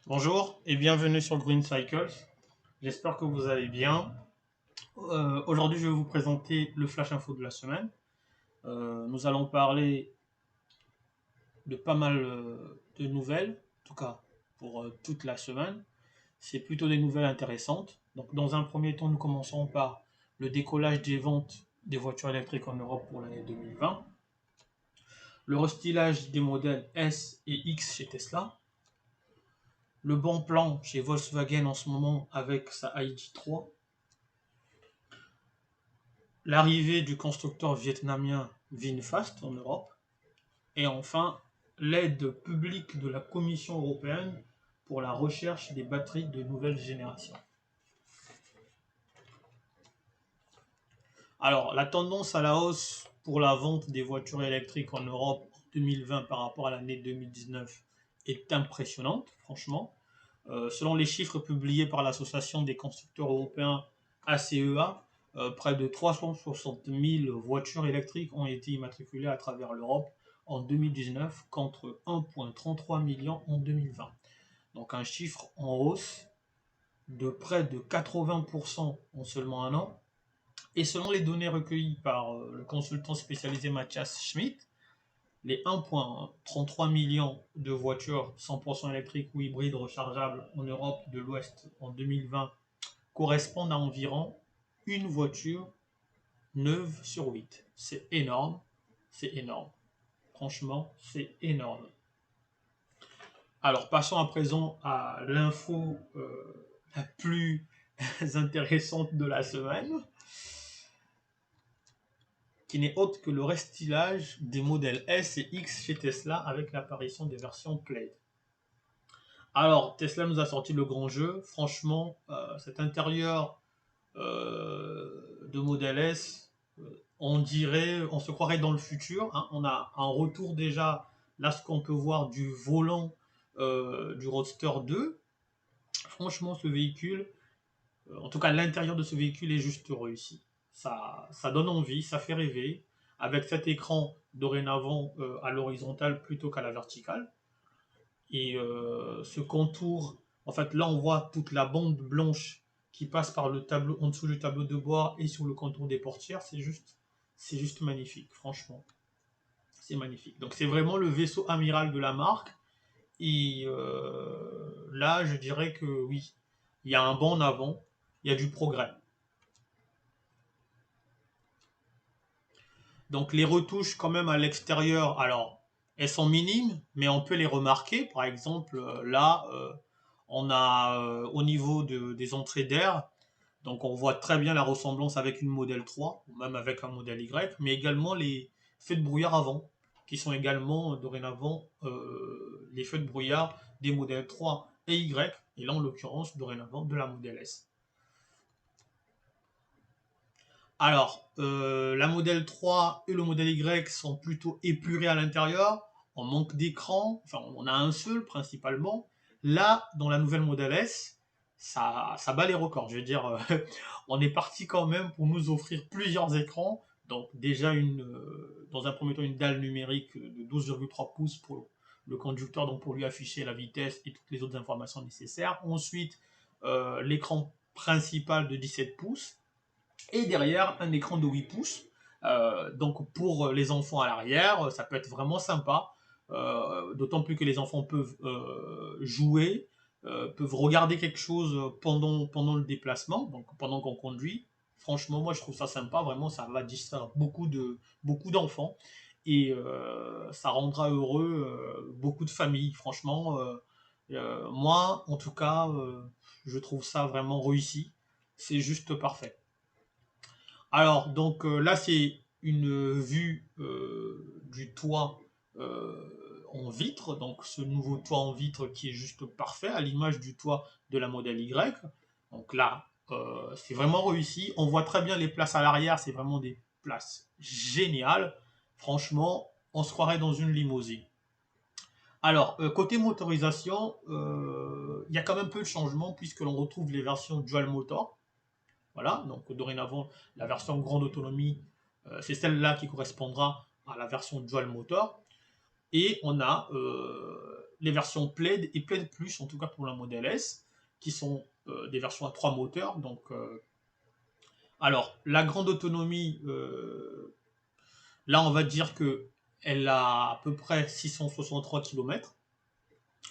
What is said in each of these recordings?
Bonjour et bienvenue sur Green Cycles. J'espère que vous allez bien. Aujourd'hui, je vais vous présenter le Flash Info de la semaine. Nous allons parler de pas mal de nouvelles, en tout cas pour toute la semaine. C'est plutôt des nouvelles intéressantes. Donc, dans un premier temps, nous commençons par le décollage des ventes des voitures électriques en Europe pour l'année 2020, le restylage des modèles S et X chez Tesla, le bon plan chez Volkswagen en ce moment avec sa ID3, l'arrivée du constructeur vietnamien VinFast en Europe, et enfin l'aide publique de la Commission européenne pour la recherche des batteries de nouvelle génération. Alors, la tendance à la hausse pour la vente des voitures électriques en Europe en 2020 par rapport à l'année 2019 est impressionnante, franchement. Selon les chiffres publiés par l'association des constructeurs européens ACEA, près de 360 000 voitures électriques ont été immatriculées à travers l'Europe en 2019 contre 1,33 million en 2020. Donc un chiffre en hausse de près de 80% en seulement un an. Et selon les données recueillies par le consultant spécialisé Matthias Schmidt, les 1,33 millions de voitures 100% électriques ou hybrides rechargeables en Europe de l'Ouest en 2020 correspondent à environ une voiture neuve sur 8. C'est énorme, c'est énorme. Franchement, c'est énorme. Alors, passons à présent à l'info la plus intéressante de la semaine, qui n'est autre que le restylage des modèles S et X chez Tesla avec l'apparition des versions Plaid. Alors, Tesla nous a sorti le grand jeu. Franchement, cet intérieur de Model S, on dirait, on se croirait dans le futur. Hein. On a un retour déjà, là, ce qu'on peut voir du volant du Roadster 2. Franchement, ce véhicule, en tout cas, l'intérieur de ce véhicule est juste réussi. Ça donne envie, ça fait rêver. Avec cet écran dorénavant à l'horizontale plutôt qu'à la verticale. Et ce contour, en fait, là, on voit toute la bande blanche qui passe par le tableau, en dessous du tableau de bord et sur le contour des portières. C'est juste magnifique, franchement. C'est magnifique. Donc, c'est vraiment le vaisseau amiral de la marque. Et là, je dirais que oui, il y a un bond en avant, il y a du progrès. Donc, les retouches, quand même, à l'extérieur, alors, elles sont minimes, mais on peut les remarquer. Par exemple, là, on a au niveau des entrées d'air, donc on voit très bien la ressemblance avec une modèle 3, ou même avec un modèle Y, mais également les feux de brouillard avant, qui sont également dorénavant les feux de brouillard des modèles 3 et Y, et là en l'occurrence dorénavant de la modèle S. Alors, la modèle 3 et le modèle Y sont plutôt épurés à l'intérieur, on manque d'écran, enfin on a un seul principalement. Là, dans la nouvelle modèle S, ça bat les records. Je veux dire, on est parti quand même pour nous offrir plusieurs écrans. Donc déjà, dans un premier temps, une dalle numérique de 12,3 pouces pour le conducteur, donc pour lui afficher la vitesse et toutes les autres informations nécessaires. Ensuite, l'écran principal de 17 pouces et derrière un écran de 8 pouces. Donc pour les enfants à l'arrière, ça peut être vraiment sympa, d'autant plus que les enfants peuvent jouer, peuvent regarder quelque chose pendant le déplacement, donc pendant qu'on conduit. Franchement, moi je trouve ça sympa, vraiment ça va distraire beaucoup d'enfants et ça rendra heureux beaucoup de familles. Franchement, moi en tout cas, je trouve ça vraiment réussi, c'est juste parfait. Alors, donc là, c'est une vue du toit en vitre, donc ce nouveau toit en vitre qui est juste parfait, à l'image du toit de la modèle Y. Donc là, c'est vraiment réussi. On voit très bien les places à l'arrière, c'est vraiment des places géniales. Franchement, on se croirait dans une limousine. Alors, côté motorisation, il y a quand même peu de changements puisque l'on retrouve les versions dual motor. Voilà, donc dorénavant, la version grande autonomie, c'est celle-là qui correspondra à la version dual motor. Et on a les versions Plaid et Plaid Plus, en tout cas pour la modèle S, qui sont des versions à 3 moteurs. Donc, alors, la grande autonomie, là, on va dire que elle a à peu près 663 km.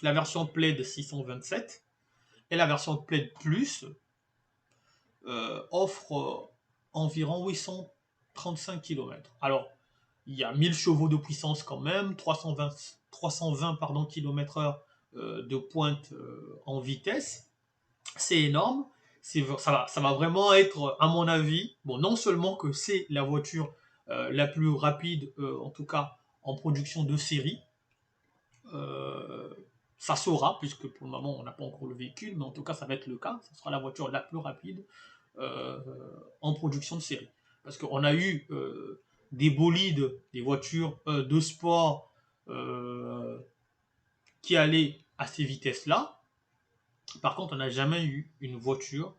La version Plaid 627 et la version Plaid Plus offre environ 835 km. Alors, il y a 1000 chevaux de puissance quand même, 320 km/h de pointe en vitesse. C'est énorme. Ça va vraiment être, à mon avis, bon, non seulement que c'est la voiture la plus rapide, en tout cas en production de série, euh, ça saura, puisque pour le moment on n'a pas encore le véhicule, mais en tout cas ça va être le cas, ça sera la voiture la plus rapide euh, en production de série. Parce qu'on a eu des bolides, des voitures de sport qui allaient à ces vitesses-là. Par contre, on n'a jamais eu une voiture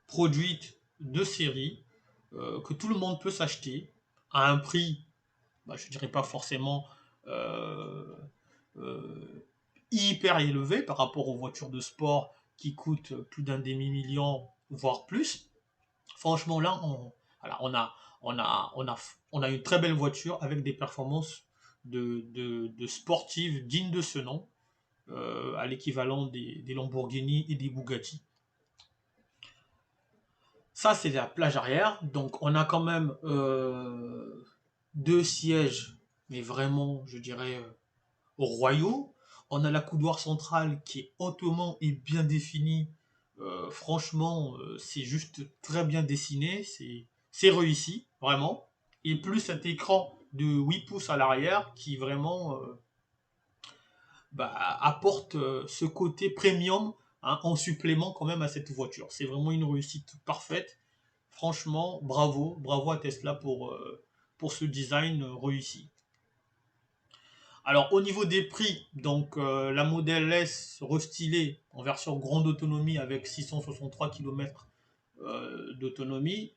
produite de série que tout le monde peut s'acheter à un prix, bah, je dirais pas forcément euh, euh, hyper élevé par rapport aux voitures de sport qui coûtent plus d'un demi-million, voire plus. Franchement, là, voilà, on a une très belle voiture avec des performances de sportives dignes de ce nom, à l'équivalent des Lamborghini et des Bugatti. Ça, c'est la plage arrière. Donc, on a quand même deux sièges, mais vraiment, je dirais, royaux. On a la coudoir centrale qui est hautement et bien définie. Franchement, c'est juste très bien dessiné. C'est réussi, vraiment. Et plus cet écran de 8 pouces à l'arrière qui vraiment bah, apporte ce côté premium, hein, en supplément quand même à cette voiture. C'est vraiment une réussite parfaite. Franchement, bravo, bravo à Tesla pour ce design réussi. Alors au niveau des prix, donc la modèle S restylée en version grande autonomie avec 663 km d'autonomie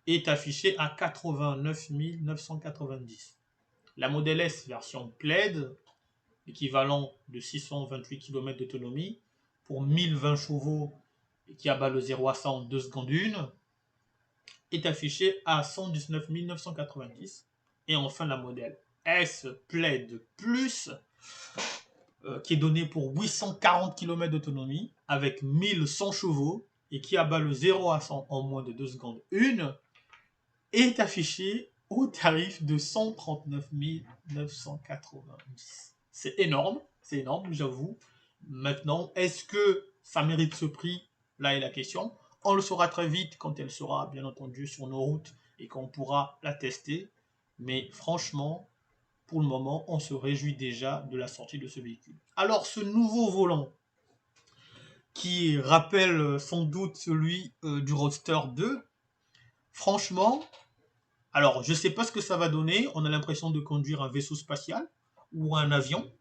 est affichée à 89 990. La modèle S version Plaid, équivalent de 628 km d'autonomie, pour 1020 chevaux et qui abat le 0 à 100 en 2 secondes 1, est affichée à 119 990. Et enfin la modèle S Plaid Plus, qui est donné pour 840 km d'autonomie avec 1100 chevaux et qui abat le 0 à 100 en moins de 2 secondes 1, est affiché au tarif de 139 990. C'est énorme, j'avoue. Maintenant, est-ce que ça mérite ce prix? Là est la question. On le saura très vite quand elle sera, bien entendu, sur nos routes et qu'on pourra la tester. Mais franchement, pour le moment, on se réjouit déjà de la sortie de ce véhicule. Alors, ce nouveau volant, qui rappelle sans doute celui du Roadster 2, franchement, alors je ne sais pas ce que ça va donner. On a l'impression de conduire un vaisseau spatial ou un avion.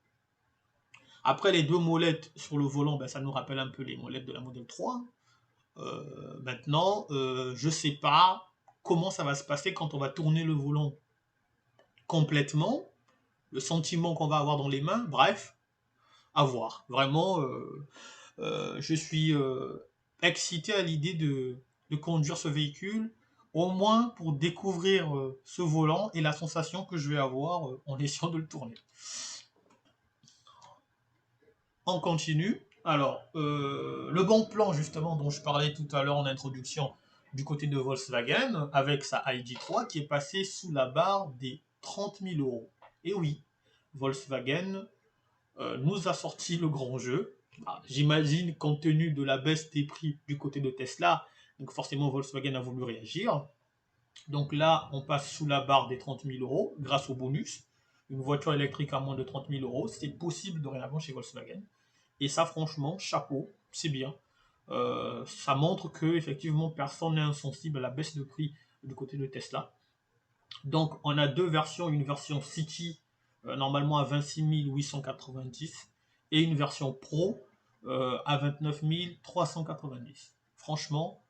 Après, les deux molettes sur le volant, ben, ça nous rappelle un peu les molettes de la Model 3. Maintenant, je ne sais pas comment ça va se passer quand on va tourner le volant complètement, le sentiment qu'on va avoir dans les mains, bref, à voir. Vraiment, je suis excité à l'idée de conduire ce véhicule, au moins pour découvrir ce volant et la sensation que je vais avoir en essayant de le tourner. On continue. Alors, le bon plan justement dont je parlais tout à l'heure en introduction du côté de Volkswagen, avec sa ID3 qui est passée sous la barre des 30 000 euros. Et oui, Volkswagen nous a sorti le grand jeu. Ah, j'imagine, compte tenu de la baisse des prix du côté de Tesla, donc forcément Volkswagen a voulu réagir. Donc là, on passe sous la barre des 30 000 euros grâce au bonus. Une voiture électrique à moins de 30 000 euros, c'est possible dorénavant chez Volkswagen. Et ça, franchement, chapeau, c'est bien. Ça montre que effectivement personne n'est insensible à la baisse de prix du côté de Tesla. Donc, on a deux versions, une version City normalement à 26 890 et une version Pro à 29 390. Franchement,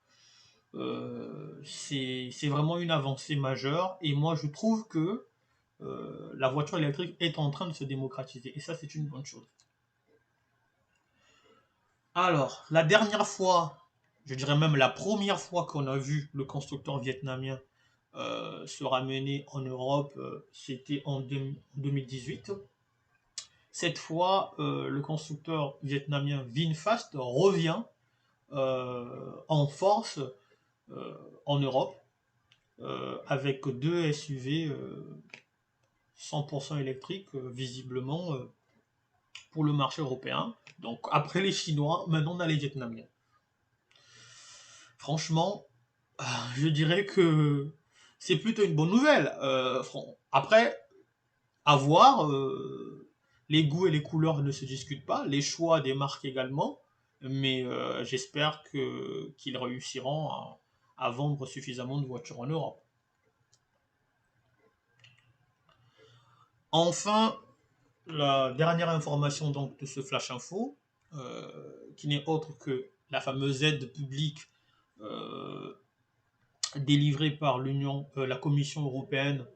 c'est vraiment une avancée majeure et moi je trouve que la voiture électrique est en train de se démocratiser. Et ça, c'est une bonne chose. Alors, la dernière fois, je dirais même la première fois qu'on a vu le constructeur vietnamien se ramener en Europe, c'était en 2018. Cette fois, le constructeur vietnamien VinFast revient en force en Europe avec deux SUV 100% électriques, visiblement pour le marché européen. Donc après les Chinois, maintenant on a les Vietnamiens. Franchement, je dirais que c'est plutôt une bonne nouvelle. Après, à voir, les goûts et les couleurs ne se discutent pas, les choix des marques également, mais j'espère qu'ils réussiront à vendre suffisamment de voitures en Europe. Enfin, la dernière information donc de ce Flash Info, qui n'est autre que la fameuse aide publique euh, délivrée par la Commission européenne,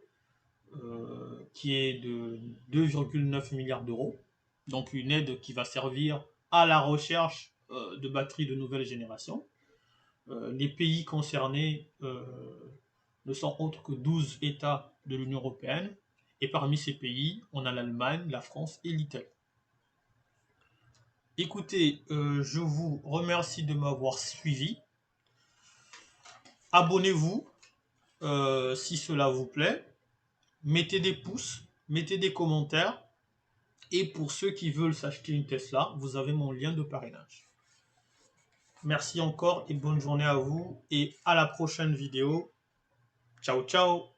qui est de 2,9 milliards d'euros. Donc une aide qui va servir à la recherche de batteries de nouvelle génération. Les pays concernés ne sont autres que 12 États de l'Union européenne. Et parmi ces pays, on a l'Allemagne, la France et l'Italie. Écoutez, je vous remercie de m'avoir suivi. Abonnez-vous si cela vous plaît. Mettez des pouces, mettez des commentaires. Et pour ceux qui veulent s'acheter une Tesla, vous avez mon lien de parrainage. Merci encore et bonne journée à vous et à la prochaine vidéo. Ciao, ciao!